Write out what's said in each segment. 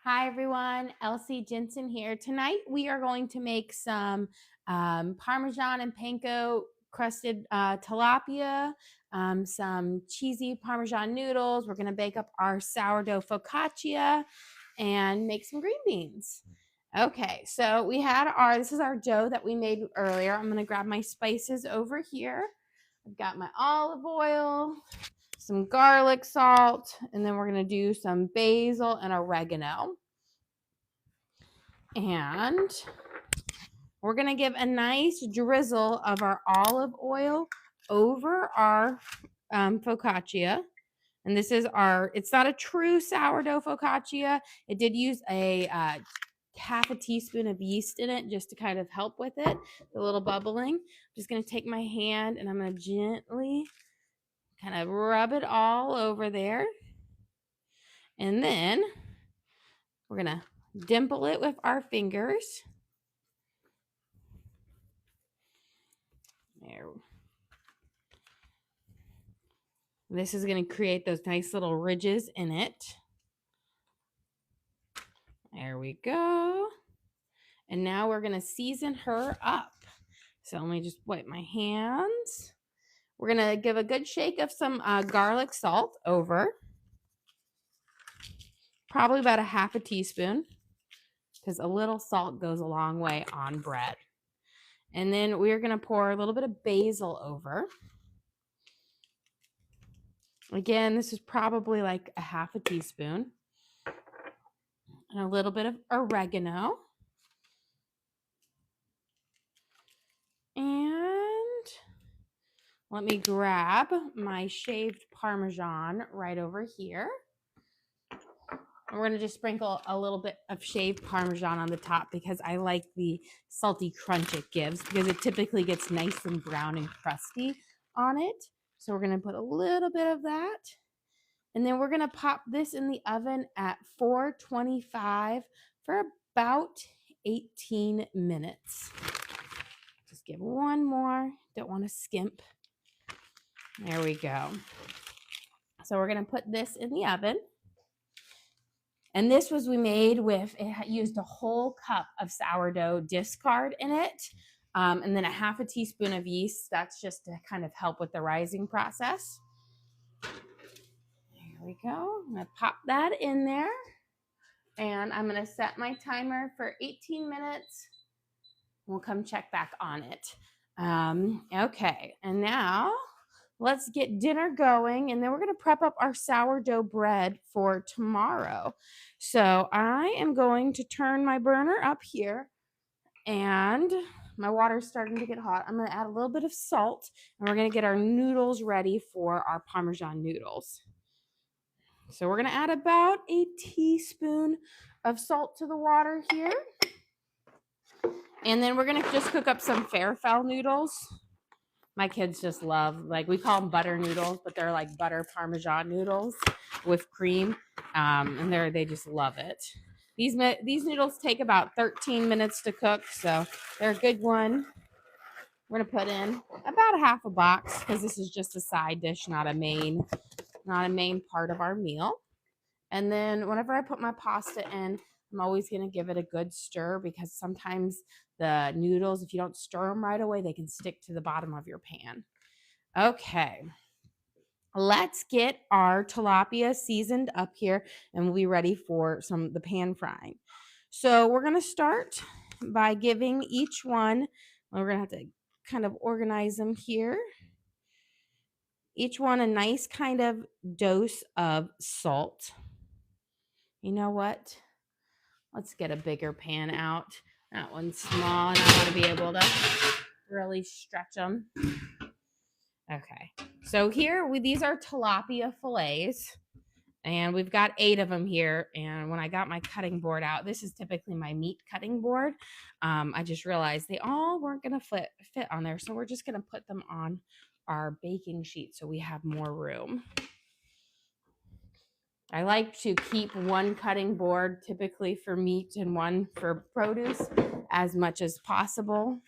Hi everyone, Elsie Jensen here. Tonight we are going to make some Parmesan and panko crusted tilapia, some cheesy Parmesan noodles. We're going to bake up our sourdough focaccia and make some green beans. Okay, so this is our dough that we made earlier. I'm going to grab my spices over here. I've got my olive oil, some garlic salt, and then we're going to do some basil and oregano. And we're going to give a nice drizzle of our olive oil over our focaccia. And this is it's not a true sourdough focaccia. It did use a half a teaspoon of yeast in it just to kind of help with it, the little bubbling. I'm just going to take my hand and I'm going to gently kind of rub it all over there. And then we're going to dimple it with our fingers. There. This is going to create those nice little ridges in it. There we go. And now we're going to season her up. So let me just wipe my hands. We're going to give a good shake of some garlic salt over. Probably about a half a teaspoon, because a little salt goes a long way on bread. And then we're going to pour a little bit of basil over. Again, this is probably like a half a teaspoon. And a little bit of oregano. And let me grab my shaved Parmesan right over here. And we're going to just sprinkle a little bit of shaved Parmesan on the top because I like the salty crunch it gives, because it typically gets nice and brown and crusty on it. So we're going to put a little bit of that. And then we're going to pop this in the oven at 425 for about 18 minutes. Just give one more. Don't want to skimp. There we go. So we're going to put this in the oven. And this we made with, it used a whole cup of sourdough discard in it. And then a half a teaspoon of yeast. That's just to kind of help with the rising process. There we go. I'm going to pop that in there. And I'm going to set my timer for 18 minutes. We'll come check back on it. Okay, and now let's get dinner going, and then we're going to prep up our sourdough bread for tomorrow. So I am going to turn my burner up here, and my water's starting to get hot. I'm going to add a little bit of salt, and we're going to get our noodles ready for our Parmesan noodles. So we're going to add about a teaspoon of salt to the water here. And then we're going to just cook up some farfalle noodles. My kids just love, we call them butter noodles, but they're like butter Parmesan noodles with cream. And they just love it. These noodles take about 13 minutes to cook, so they're a good one. We're going to put in about a half a box because this is just a side dish, not a main part of our meal. And then whenever I put my pasta in, I'm always going to give it a good stir, because sometimes the noodles, if you don't stir them right away, they can stick to the bottom of your pan. Okay, let's get our tilapia seasoned up here, and we'll be ready for the pan frying. So we're going to start by giving each one, we're going to have to kind of organize them here. Each one a nice kind of dose of salt. You know what? Let's get a bigger pan out. That one's small, and I want to be able to really stretch them. Okay, so here, these are tilapia fillets, and we've got 8 of them here. And when I got my cutting board out, this is typically my meat cutting board. I just realized they all weren't going to fit on there, so we're just going to put them on our baking sheet so we have more room. I like to keep one cutting board typically for meat and one for produce as much as possible.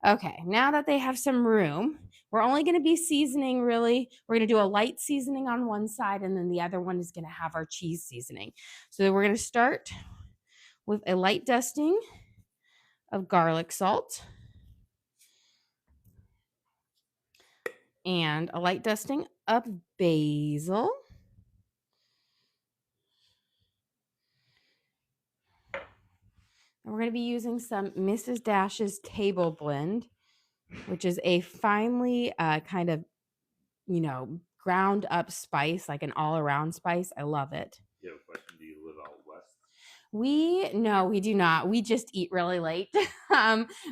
Okay, now that they have some room, We're only going to be seasoning really. We're going to do a light seasoning on one side, and then the other one is going to have our cheese seasoning. So we're going to start with a light dusting of garlic salt and a light dusting of basil. And we're going to be using some Mrs. Dash's Table Blend, which is a finely kind of, ground up spice, like an all around spice. I love it. You have a question? Do you live out west? No, we do not. We just eat really late.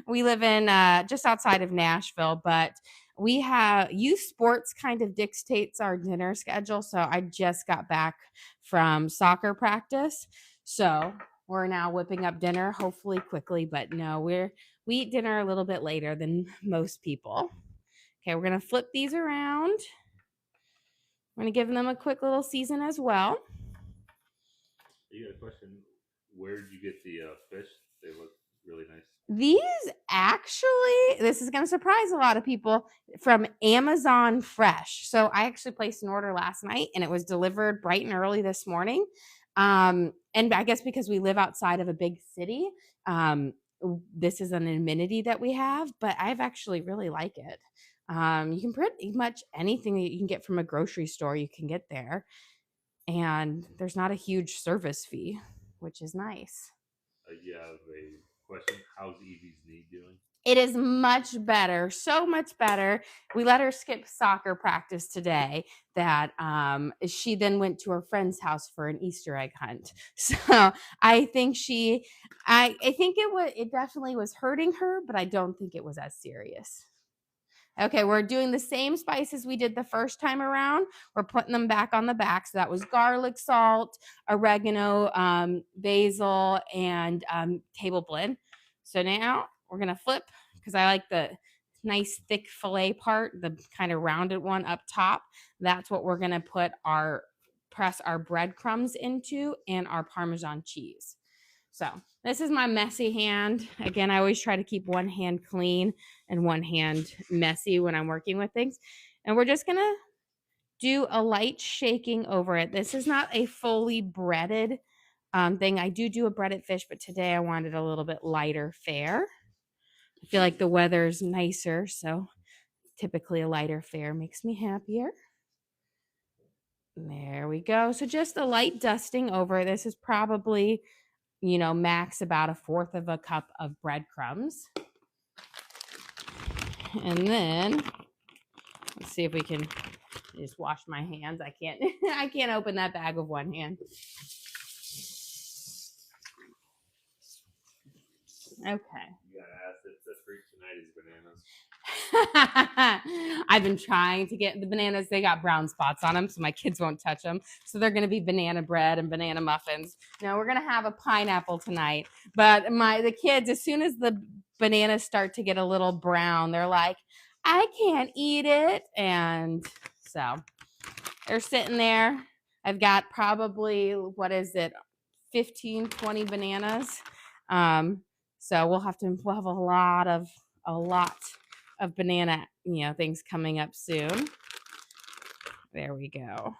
We live in just outside of Nashville, but we have youth sports kind of dictates our dinner schedule. So I just got back from soccer practice. So we're now whipping up dinner, hopefully quickly, but no, we eat dinner a little bit later than most people. Okay, we're gonna flip these around. We're gonna give them a quick little season as well. You got a question? Where did you get the fish? They look really nice. These actually, this is going to surprise a lot of people, from Amazon Fresh. So I actually placed an order last night and it was delivered bright and early this morning. And I guess because we live outside of a big city, this is an amenity that we have, but I've actually really like it. You can pretty much anything that you can get from a grocery store, you can get there. And there's not a huge service fee, which is nice. You have a question? How's Evie's knee doing? It is much better, so much better. We let her skip soccer practice today that she then went to her friend's house for an Easter egg hunt. So I think I think it definitely was hurting her, but I don't think it was as serious. Okay, we're doing the same spices we did the first time around. We're putting them back on the back. So that was garlic salt, oregano, basil, and table blend. So now we're going to flip because I like the nice thick fillet part, the kind of rounded one up top. That's what we're going to press our breadcrumbs into and our Parmesan cheese. So this is my messy hand. Again, I always try to keep one hand clean and one hand messy when I'm working with things. And we're just going to do a light shaking over it. This is not a fully breaded thing. I do a breaded fish, but today I wanted a little bit lighter fare. I feel like the weather's nicer, so typically a lighter fare makes me happier. There we go. So just a light dusting over. This is probably max about 1/4 of a cup of breadcrumbs. And then let's see if we can just wash my hands. I can't open that bag with one hand. Okay. You gotta ask if the fruit tonight is bananas. I've been trying to get the bananas. They got brown spots on them, so my kids won't touch them. So they're going to be banana bread and banana muffins. No, we're going to have a pineapple tonight. But the kids, as soon as the bananas start to get a little brown, they're like, I can't eat it. And so they're sitting there. I've got probably, 15, 20 bananas. So we'll have a lot of banana, things coming up soon. There we go.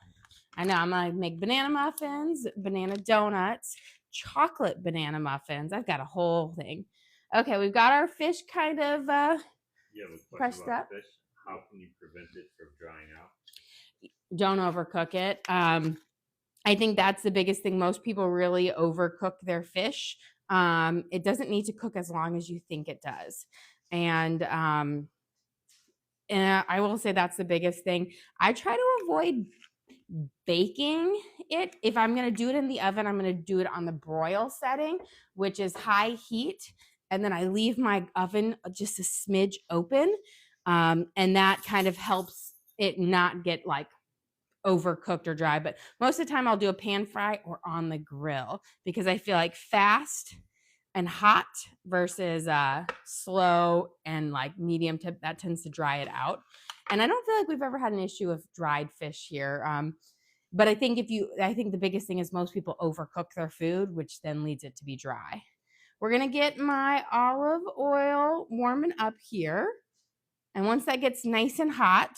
I know I'm gonna make banana muffins, banana donuts, chocolate banana muffins. I've got a whole thing. Okay, we've got our fish kind of pressed up. Fish. How can you prevent it from drying out? Don't overcook it. I think that's the biggest thing. Most people really overcook their fish. It doesn't need to cook as long as you think it does. And I will say that's the biggest thing. I try to avoid baking it. If I'm going to do it in the oven, I'm going to do it on the broil setting, which is high heat. And then I leave my oven just a smidge open. And that kind of helps it not get like overcooked or dry. But most of the time I'll do a pan fry or on the grill because I feel like fast and hot versus slow and like medium tip, that tends to dry it out. And I don't feel like we've ever had an issue of dried fish here. But I think the biggest thing is most people overcook their food, which then leads it to be dry. We're going to get my olive oil warming up here. And once that gets nice and hot,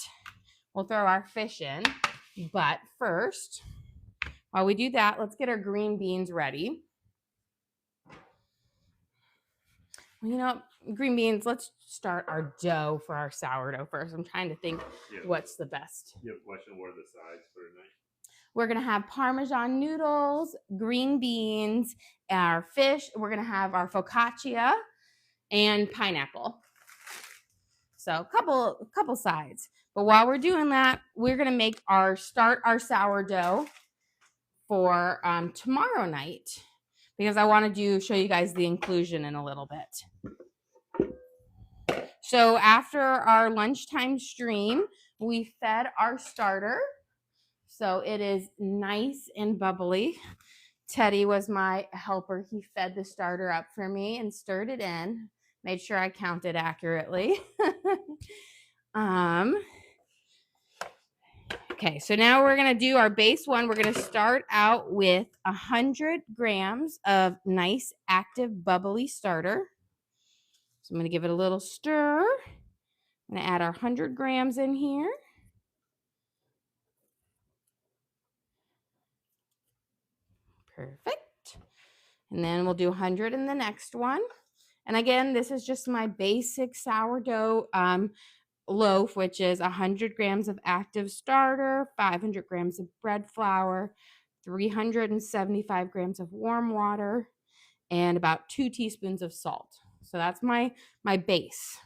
we'll throw our fish in. But first, while we do that, let's get our green beans ready. Well, you know, green beans, let's start our dough for our sourdough first. I'm trying to think what's the best. You have a question, what are the sides for tonight? We're going to have Parmesan noodles, green beans, our fish. We're going to have our focaccia and pineapple. So a couple sides. But while we're doing that, we're going to start our sourdough for tomorrow night, because I want to show you guys the inclusion in a little bit. So after our lunchtime stream, we fed our starter. So it is nice and bubbly. Teddy was my helper. He fed the starter up for me and stirred it in. Made sure I counted accurately. Okay, so now we're going to do our base one. We're going to start out with 100 grams of nice, active, bubbly starter. So I'm going to give it a little stir. I'm going to add our 100 grams in here. Perfect. And then we'll do 100 in the next one. And again, this is just my basic sourdough loaf, which is 100 grams of active starter, 500 grams of bread flour, 375 grams of warm water, and about 2 teaspoons of salt. So that's my base.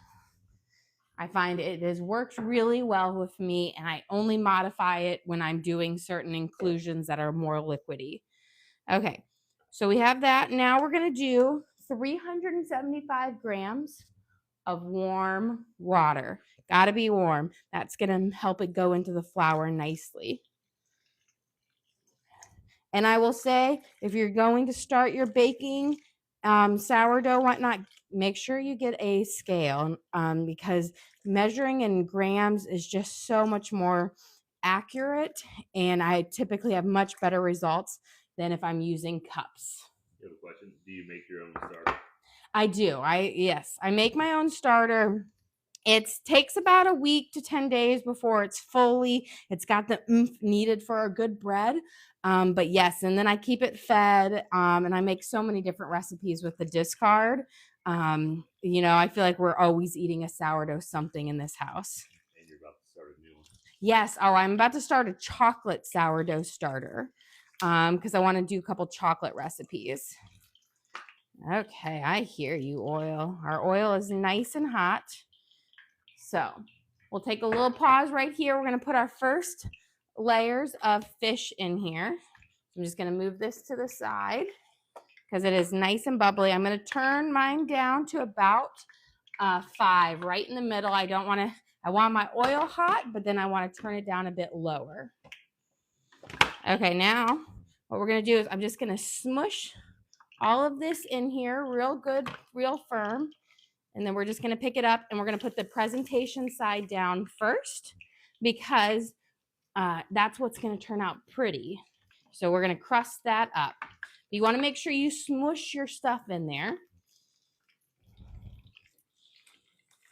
I find it has worked really well with me, and I only modify it when I'm doing certain inclusions that are more liquidy. Okay, so we have that. Now we're going to do 375 grams of warm water. Got to be warm. That's going to help it go into the flour nicely. And I will say, if you're going to start your baking sourdough, whatnot, make sure you get a scale, because measuring in grams is just so much more accurate, and I typically have much better results than if I'm using cups. You have a question? Do you make your own starter? I do. Yes, I make my own starter. It takes about a week to 10 days before it's got the oomph needed for a good bread. But yes, and then I keep it fed, and I make so many different recipes with the discard. You know, I feel like we're always eating a sourdough something in this house. And you're about to start a new one. Yes. Oh, I'm about to start a chocolate sourdough starter, because I want to do a couple chocolate recipes. Okay, I hear you, oil. Our oil is nice and hot. So we'll take a little pause right here. We're going to put our first layers of fish in here. I'm just going to move this to the side because it is nice and bubbly. I'm going to turn mine down to about 5, right in the middle. I want my oil hot, but then I want to turn it down a bit lower. Okay, now what we're going to do is I'm just going to smush all of this in here real good, real firm. And then we're just going to pick it up, and we're going to put the presentation side down first, because that's what's going to turn out pretty. So we're going to crust that up. You want to make sure you smush your stuff in there.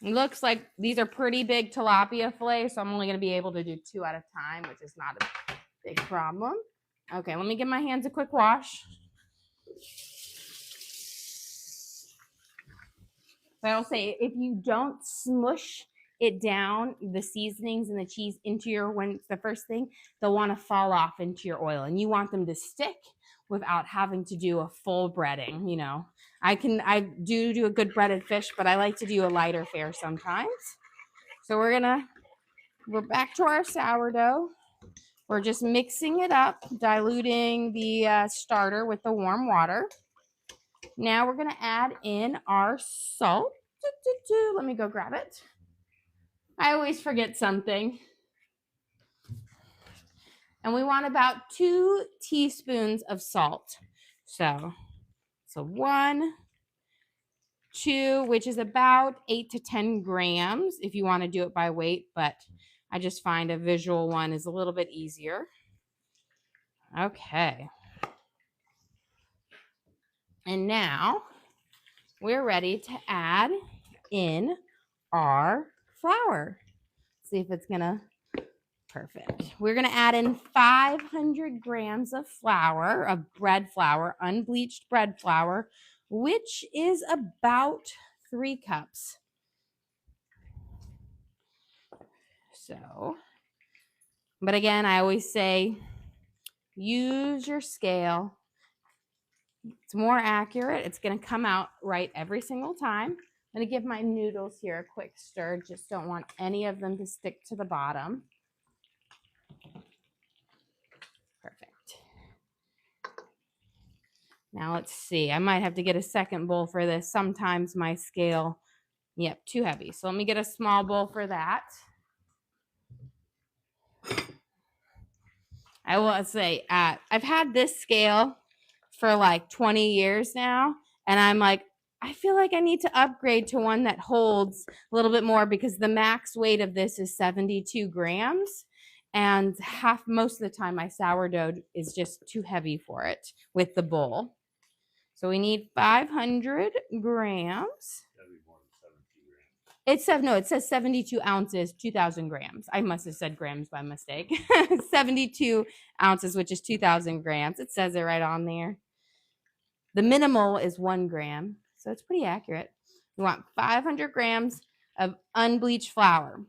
It looks like these are pretty big tilapia fillets, so I'm only going to be able to do 2 at a time, which is not a big problem. Okay, let me give my hands a quick wash. But I'll say, if you don't smush it down, the seasonings and the cheese when it's the first thing, they'll want to fall off into your oil, and you want them to stick without having to do a full breading. You know, I do a good breaded fish, but I like to do a lighter fare sometimes. So we're back to our sourdough. We're just mixing it up, diluting the starter with the warm water. Now we're going to add in our salt. Let me go grab it. I always forget something. And we want about 2 teaspoons of salt. So 1, 2, which is about 8 to 10 grams if you want to do it by weight, but I just find a visual one is a little bit easier. Okay. And now we're ready to add in our flour. See if it's gonna, perfect. We're gonna add in 500 grams of flour, of bread flour, unbleached bread flour, which is about 3 cups. So, but again, I always say, use your scale. It's more accurate. It's going to come out right every single time. I'm going to give my noodles here a quick stir. Just don't want any of them to stick to the bottom. Perfect. Now let's see. I might have to get a second bowl for this. Sometimes my scale, yep, too heavy. So let me get a small bowl for that. I will say, I've had this scale for like 20 years now, and I'm like, I feel like I need to upgrade to one that holds a little bit more, because the max weight of this is 72 grams, and most of the time my sourdough is just too heavy for it with the bowl. So we need 500 grams. It says 72 ounces, 2,000 grams. I must have said grams by mistake. 72 ounces, which is 2,000 grams. It says it right on there. The minimal is 1 gram, so it's pretty accurate. We want 500 grams of unbleached flour.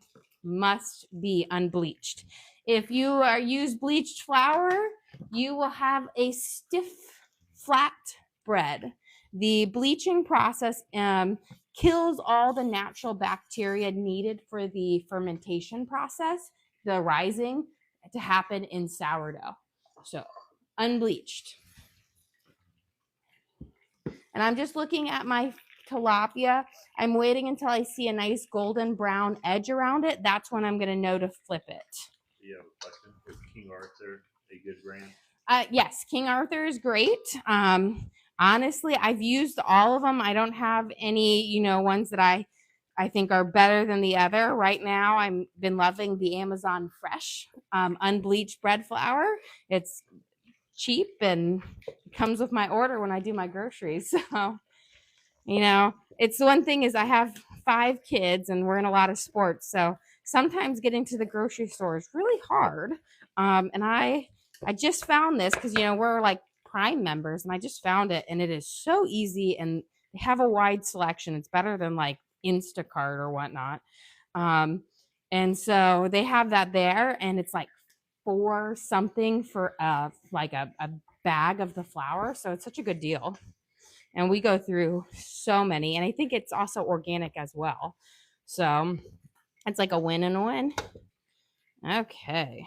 Must be unbleached. If you use bleached flour, you will have a stiff, flat bread. The bleaching process kills all the natural bacteria needed for the fermentation process, the rising, to happen in sourdough. So, unbleached. And I'm just looking at my tilapia. I'm waiting until I see a nice golden brown edge around it. That's when I'm going to know to flip it. You have a question? Is King Arthur a good brand? Yes, King Arthur is great. Honestly, I've used all of them. I don't have any, ones that I think are better than the other. Right now, I've been loving the Amazon Fresh unbleached bread flour. It's cheap and it comes with my order when I do my groceries. So, it's the one thing is I have 5 kids and we're in a lot of sports. So sometimes getting to the grocery store is really hard. And I just found this because, we're like Prime members, and I just found it, and it is so easy, and they have a wide selection. It's better than like Instacart or whatnot. And so they have that there, and it's like $4 something for like a bag of the flour. So it's such a good deal. And we go through so many, and I think it's also organic as well. So it's like a win and a win. Okay.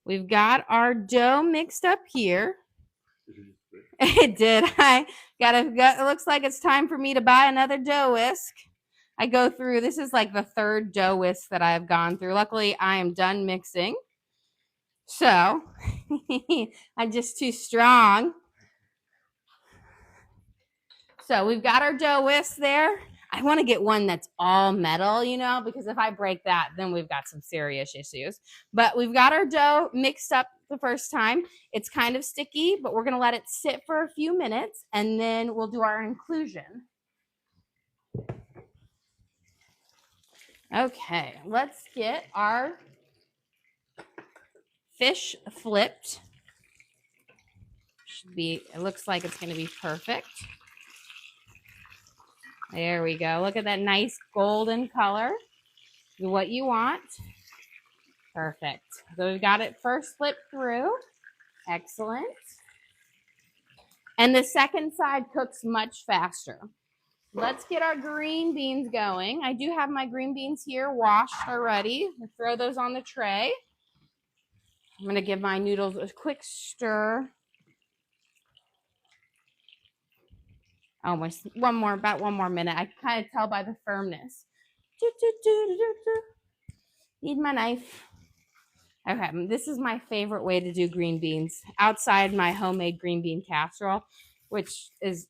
We've got our dough mixed up here. It did. It looks like it's time for me to buy another dough whisk. I go through, this is like the 3rd dough whisk that I've gone through. Luckily, I am done mixing. So, I'm just too strong. So, we've got our dough whisk there. I want to get one that's all metal, because if I break that, then we've got some serious issues. But we've got our dough mixed up the first time. It's kind of sticky, but we're going to let it sit for a few minutes, and then we'll do our inclusion. Okay, let's get our fish flipped. It looks like it's going to be perfect. There we go. Look at that nice golden color. What you want. Perfect. So we've got it first flipped through. Excellent. And the second side cooks much faster. Let's get our green beans going. I do have my green beans here washed already. I'll throw those on the tray. I'm going to give my noodles a quick stir. Almost about one more minute. I can kind of tell by the firmness. Need my knife. Okay, this is my favorite way to do green beans outside my homemade green bean casserole, which is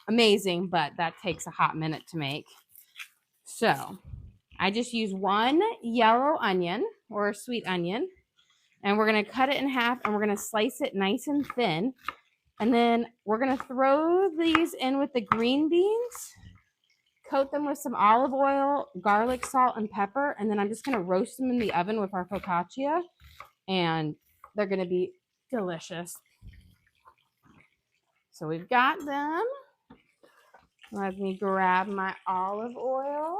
amazing, but that takes a hot minute to make. So I just use 1 yellow onion or a sweet onion, and we're going to cut it in half, and we're going to slice it nice and thin. And then we're going to throw these in with the green beans, coat them with some olive oil, garlic, salt, and pepper, and then I'm just going to roast them in the oven with our focaccia, and they're going to be delicious. So we've got them. Let me grab my olive oil.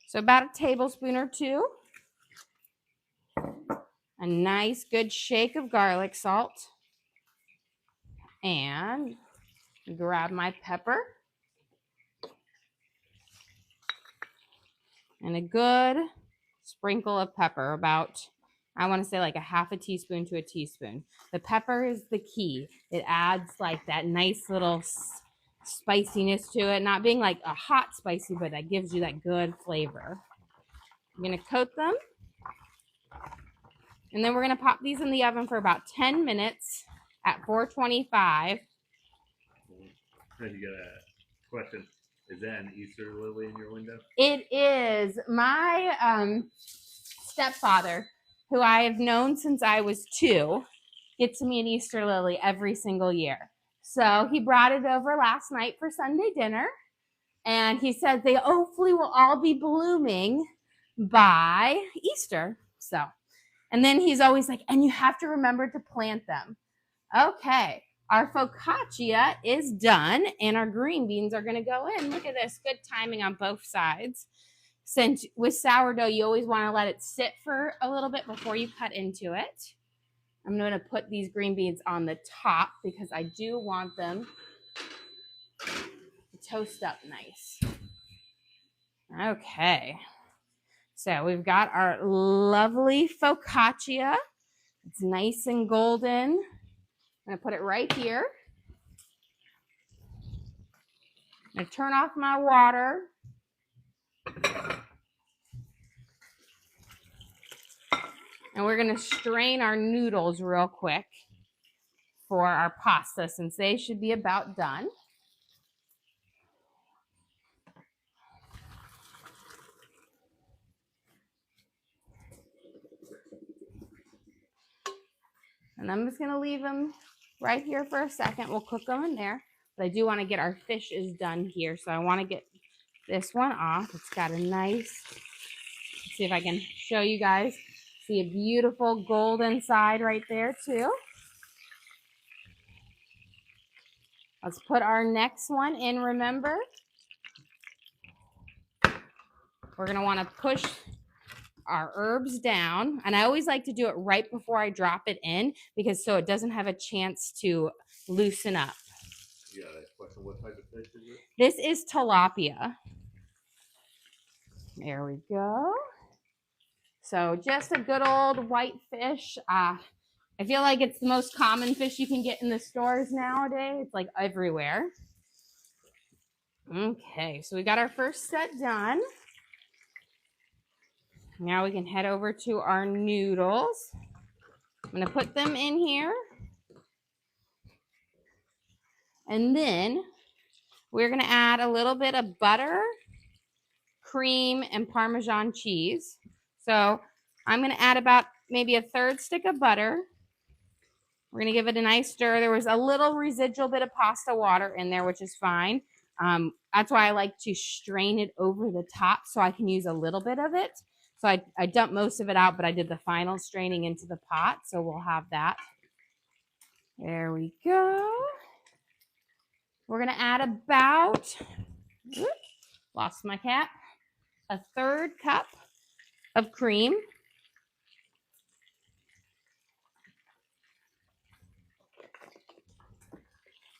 So about a tablespoon or two. A nice good shake of garlic salt. And grab my pepper. And a good sprinkle of pepper, about, I want to say like a half a teaspoon to a teaspoon. The pepper is the key. It adds like that nice little spiciness to it, not being like a hot spicy, but that gives you that good flavor. I'm going to coat them. And then we're going to pop these in the oven for about 10 minutes at 425. You got a question. Is that an Easter lily in your window? It is. My stepfather, who I have known since I was 2, gets me an Easter lily every single year. So he brought it over last night for Sunday dinner. And he said they hopefully will all be blooming by Easter. So, and then he's always like, and you have to remember to plant them. Okay, our focaccia is done, and our green beans are going to go in. Look at this, good timing on both sides. Since with sourdough, you always want to let it sit for a little bit before you cut into it. I'm going to put these green beans on the top because I do want them to toast up nice. Okay. So we've got our lovely focaccia. It's nice and golden. I'm going to put it right here. I'm going to turn off my water. And we're going to strain our noodles real quick for our pasta, since they should be about done. And I'm just going to leave them right here for a second. We'll cook them in there. But I do want to get our fish is done here. So I want to get this one off. It's got a nice, let's see if I can show you guys. See a beautiful golden side right there too. Let's put our next one in, remember. We're going to want to push our herbs down, and I always like to do it right before I drop it in, because so it doesn't have a chance to loosen up. Yeah, that question. What type of fish is it? This is tilapia. There we go. So just a good old white fish. I feel like it's the most common fish you can get in the stores nowadays. It's like everywhere. Okay, so we got our first set done. Now we can head over to our noodles. I'm going to put them in here. And then we're going to add a little bit of butter, cream, and Parmesan cheese. So I'm going to add about maybe a 1/3 stick of butter. We're going to give it a nice stir. There was a little residual bit of pasta water in there, which is fine. That's why I like to strain it over the top so I can use a little bit of it. So I dumped most of it out, but I did the final straining into the pot. So we'll have that. There we go. We're going to add about, lost my cap, a 1/3 cup of cream.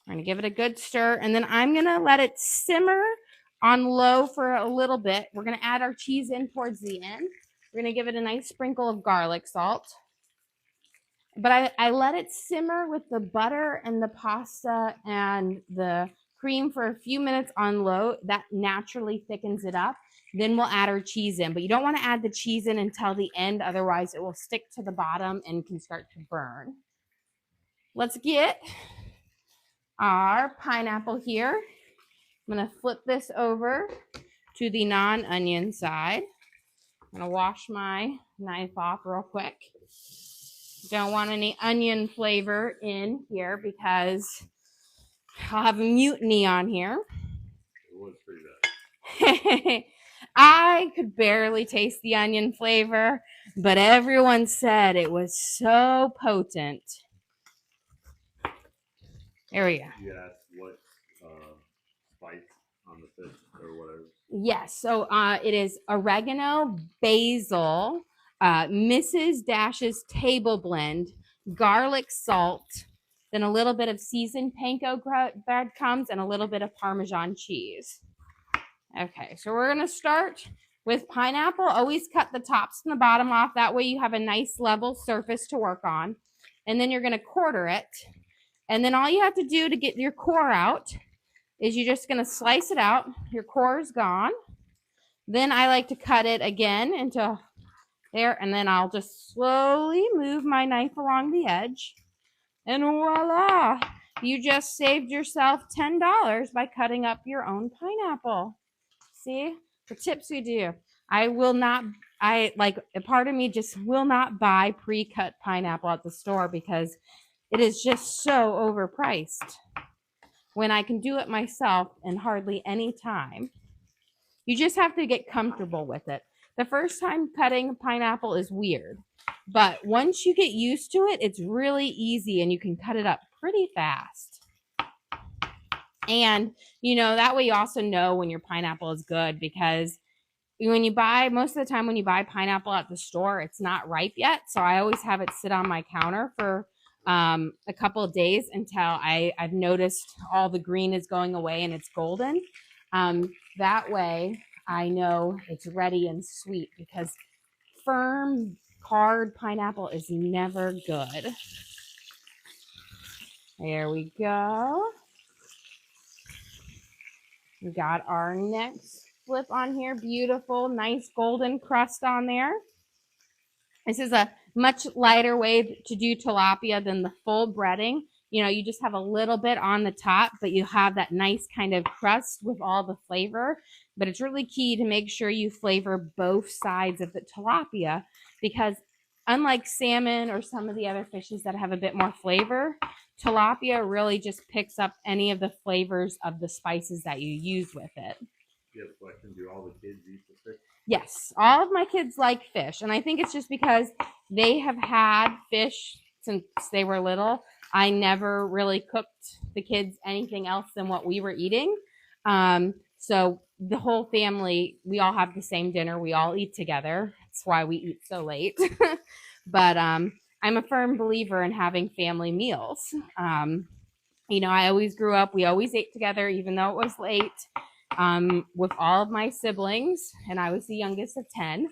We're going to give it a good stir, and then I'm going to let it simmer on low for a little bit. We're going to add our cheese in towards the end. We're going to give it a nice sprinkle of garlic salt. But I let it simmer with the butter and the pasta and the cream for a few minutes on low. That naturally thickens it up. Then we'll add our cheese in. But you don't want to add the cheese in until the end. Otherwise, it will stick to the bottom and can start to burn. Let's get our pineapple here. I'm going to flip this over to the non-onion side. I'm going to wash my knife off real quick. Don't want any onion flavor in here because I'll have a mutiny on here. It was pretty bad. I could barely taste the onion flavor, but everyone said it was so potent. There we go. You asked what spice on the fish or whatever. Yes, so it is oregano, basil, Mrs. Dash's table blend, garlic salt, then a little bit of seasoned panko breadcrumbs, and a little bit of Parmesan cheese. Okay, so we're gonna start with pineapple. Always cut the tops and the bottom off. That way you have a nice level surface to work on. And then you're gonna quarter it. And then all you have to do to get your core out is you're just gonna slice it out. Your core is gone. Then I like to cut it again into there, and then I'll just slowly move my knife along the edge. And voila, you just saved yourself $10 by cutting up your own pineapple. See, the tips we do. I will not, I like a part of me just will not buy pre-cut pineapple at the store because it is just so overpriced when I can do it myself in hardly any time. You just have to get comfortable with it. The first time cutting pineapple is weird, but once you get used to it, it's really easy and you can cut it up pretty fast. And, you know, that way you also know when your pineapple is good because when you buy, most of the time when you buy pineapple at the store, it's not ripe yet. So I always have it sit on my counter for a couple of days until I've noticed all the green is going away and it's golden. That way I know it's ready and sweet because firm, hard pineapple is never good. There we go. We got our next flip on here. Beautiful, nice golden crust on there. This is a much lighter way to do tilapia than the full breading. You know, you just have a little bit on the top, but you have that nice kind of crust with all the flavor. But it's really key to make sure you flavor both sides of the tilapia because unlike salmon or some of the other fishes that have a bit more flavor, tilapia really just picks up any of the flavors of the spices that you use with it. You have a question? Do all the kids eat the fish? Yes, all of my kids like fish, and I think it's just because they have had fish since they were little. I never really cooked the kids anything else than what we were eating. So the whole family, we all have the same dinner. We all eat together. That's why we eat so late. But I'm a firm believer in having family meals. You know, I always grew up, we always ate together, even though it was late, with all of my siblings, and I was the youngest of 10.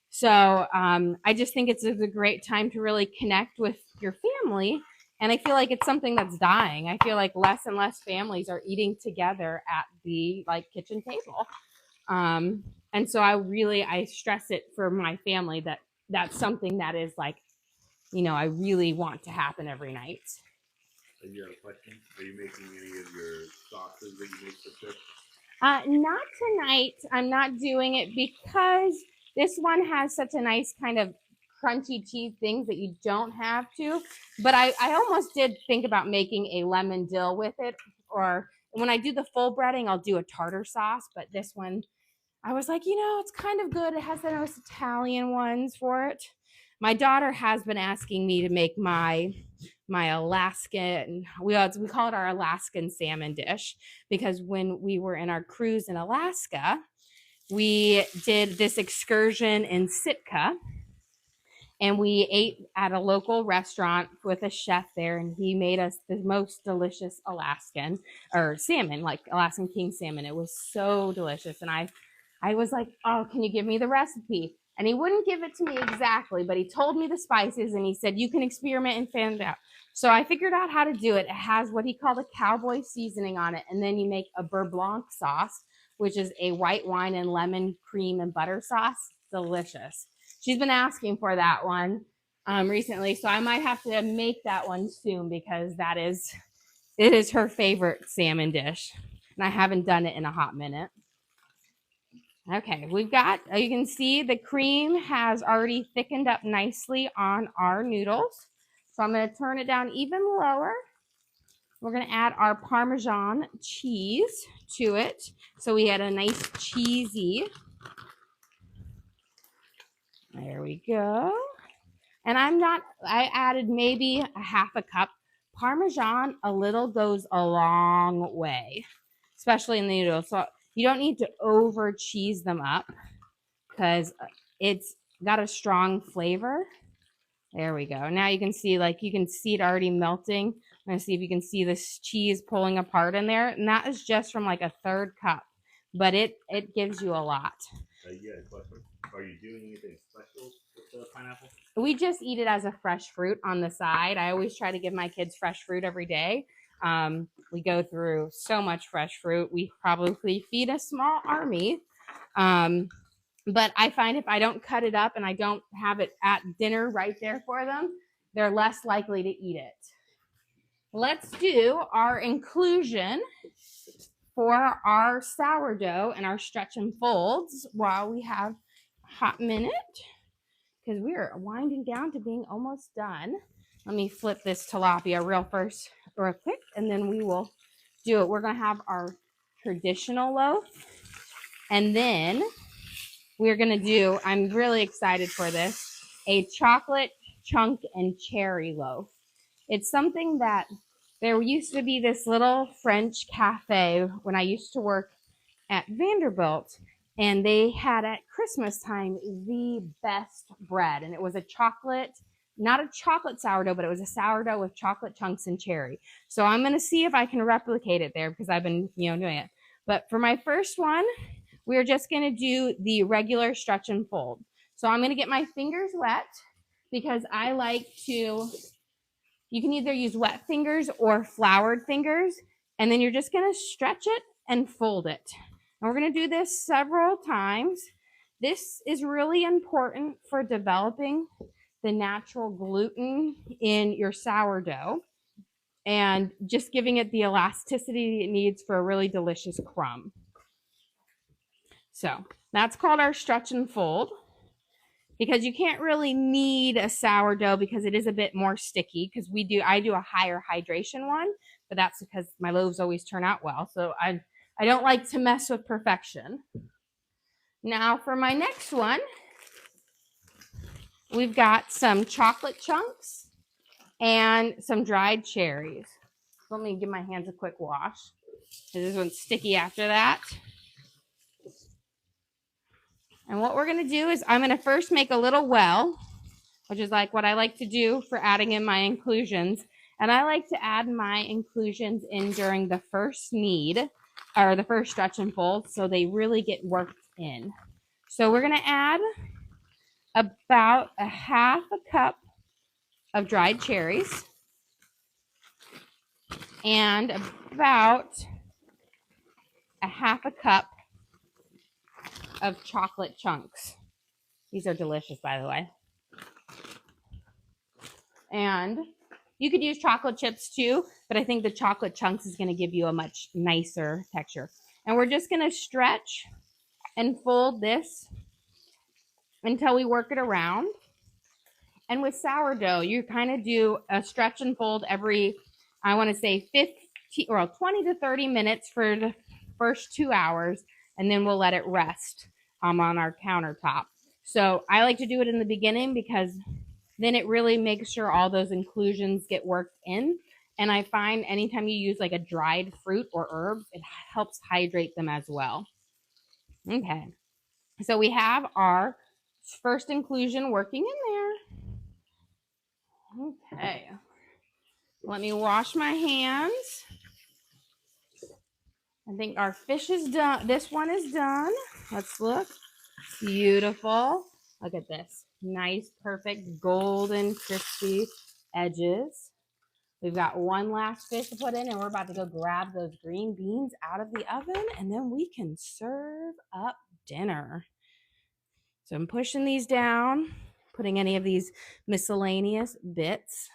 So I just think it's a great time to really connect with your family. And I feel like it's something that's dying. I feel like less and less families are eating together at the kitchen table. And so I stress it for my family that that's something that is I really want to happen every night. And you have a question? Are you making any of your sauces that you make for fish? Not tonight. I'm not doing it because this one has such a nice kind of crunchy cheese things that you don't have to. But I almost did think about making a lemon dill with it. Or when I do the full breading, I'll do a tartar sauce. But this one, I was like, it's kind of good. It has those Italian ones for it. My daughter has been asking me to make my Alaskan, we call it our Alaskan salmon dish, because when we were in our cruise in Alaska, we did this excursion in Sitka, and we ate at a local restaurant with a chef there, and he made us the most delicious Alaskan or salmon, like Alaskan king salmon. It was so delicious, and I was like, oh, can you give me the recipe? And he wouldn't give it to me exactly, but he told me the spices, and he said, you can experiment and find out. So I figured out how to do it. It has what he called a cowboy seasoning on it, and then you make a beurre blanc sauce, which is a white wine and lemon cream and butter sauce. Delicious. She's been asking for that one recently, so I might have to make that one soon because it is her favorite salmon dish, and I haven't done it in a hot minute. Okay, we've got, you can see the cream has already thickened up nicely on our noodles. So I'm going to turn it down even lower. We're going to add our Parmesan cheese to it. So we had a nice cheesy. There we go. And I added maybe a half a cup. Parmesan, a little goes a long way, especially in the noodles. So you don't need to over cheese them up because it's got a strong flavor. There we go. Now you can see it already melting. I'm going to see if you can see this cheese pulling apart in there. And that is just from like a third cup, but it gives you a lot. Yeah, question. Are you doing anything special with the pineapple? We just eat it as a fresh fruit on the side. I always try to give my kids fresh fruit every day. We go through so much fresh fruit. We probably feed a small army. But I find if I don't cut it up and I don't have it at dinner right there for them, they're less likely to eat it. Let's do our inclusion for our sourdough and our stretch and folds while we have a hot minute, because we are winding down to being almost done. Let me flip this tilapia real quick, and then we will do it. We're going to have our traditional loaf, and then we're going to do, I'm really excited for this, a chocolate chunk and cherry loaf. It's something that there used to be this little French cafe when I used to work at Vanderbilt, and they had at Christmas time the best bread, and it was a chocolate, not a chocolate sourdough, but it was a sourdough with chocolate chunks and cherry. So I'm going to see if I can replicate it there because I've been, doing it. But for my first one, we're just going to do the regular stretch and fold. So I'm going to get my fingers wet because I like to, you can either use wet fingers or floured fingers, and then you're just going to stretch it and fold it. And we're going to do this several times. This is really important for developing the natural gluten in your sourdough and just giving it the elasticity it needs for a really delicious crumb. So that's called our stretch and fold, because you can't really knead a sourdough because it is a bit more sticky, because I do a higher hydration one, but that's because my loaves always turn out well. So I don't like to mess with perfection. Now for my next one, we've got some chocolate chunks and some dried cherries. Let me give my hands a quick wash, because this one's sticky after that. And what we're going to do is I'm going to first make a little well, which is like what I like to do for adding in my inclusions. And I like to add my inclusions in during the first knead, or the first stretch and fold, so they really get worked in. So we're going to add about a half a cup of dried cherries and about a half a cup of chocolate chunks. These are delicious, by the way. And you could use chocolate chips too, but I think the chocolate chunks is going to give you a much nicer texture. And we're just going to stretch and fold this until we work it around. And with sourdough, you kind of do a stretch and fold every, I want to say 20 to 30 minutes for the first 2 hours, and then we'll let it rest on our countertop. So I like to do it in the beginning because then it really makes sure all those inclusions get worked in. And I find anytime you use like a dried fruit or herbs, it helps hydrate them as well. Okay, so we have our first inclusion working in there. Okay, let me wash my hands. I think our fish is done. This one is done. Let's look. Beautiful. Look at this. Nice, perfect, golden, crispy edges. We've got one last fish to put in, and we're about to go grab those green beans out of the oven, and then we can serve up dinner. So I'm pushing these down, putting any of these miscellaneous bits.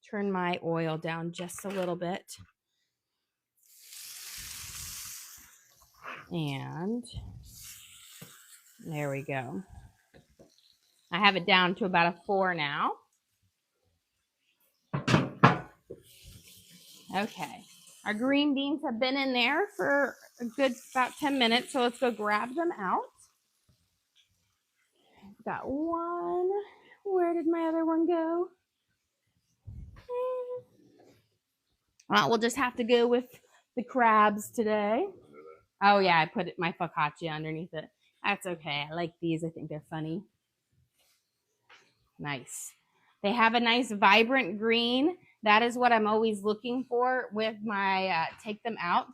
Turn my oil down just a little bit. And there we go. I have it down to about a 4 now. Okay. Our green beans have been in there for a good about 10 minutes, so let's go grab them out. Got one. Where did my other one go? Well, we'll just have to go with the crabs today. Oh, yeah, I put my focaccia underneath it. That's okay. I like these. I think they're funny. Nice. They have a nice vibrant green. That is what I'm always looking for with my take them out,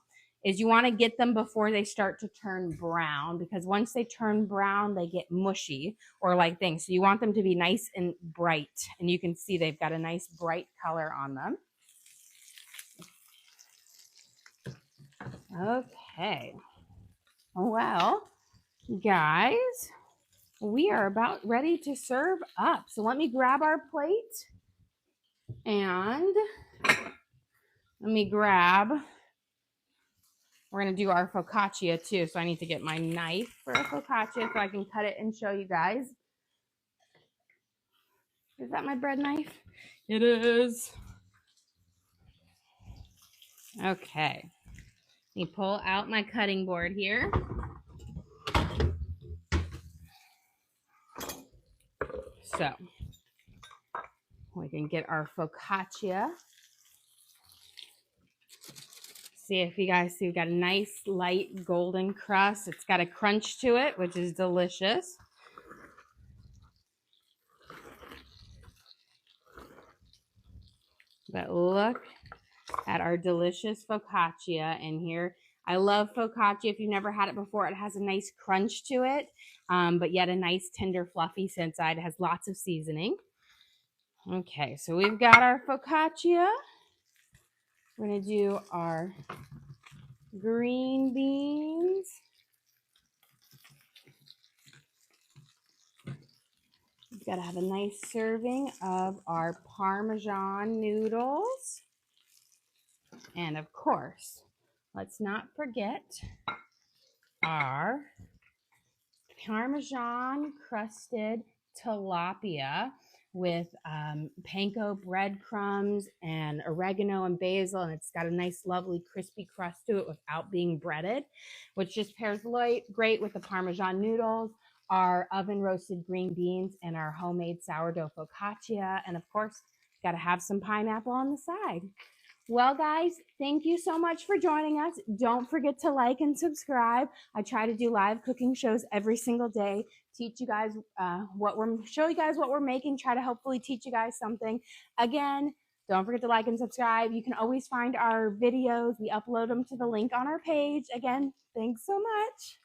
is you want to get them before they start to turn brown, because once they turn brown, they get mushy or like things. So you want them to be nice and bright, and you can see they've got a nice bright color on them. Okay. Well, guys, we are about ready to serve up. So let me grab our plate and let me grab, we're going to do our focaccia too. So I need to get my knife for a focaccia so I can cut it and show you guys. Is that my bread knife? It is. Okay. Let me pull out my cutting board here. So we can get our focaccia. See if you guys see, we've got a nice light golden crust. It's got a crunch to it, which is delicious. But look at our delicious focaccia in here. I love focaccia. If you've never had it before, it has a nice crunch to it, but yet a nice tender fluffy inside. It has lots of seasoning. Okay, so we've got our focaccia. We're going to do our green beans. We've got to have a nice serving of our Parmesan noodles. And of course, let's not forget our Parmesan crusted tilapia with panko breadcrumbs and oregano and basil, and it's got a nice lovely crispy crust to it without being breaded, which just pairs great with the Parmesan noodles, our oven roasted green beans, and our homemade sourdough focaccia. And of course, got to have some pineapple on the side. Well, guys, thank you so much for joining us. Don't forget to like and subscribe. I try to do live cooking shows every single day, teach you guys show you guys what we're making, try to hopefully teach you guys something. Again, don't forget to like and subscribe. You can always find our videos. We upload them to the link on our page. Again, thanks so much.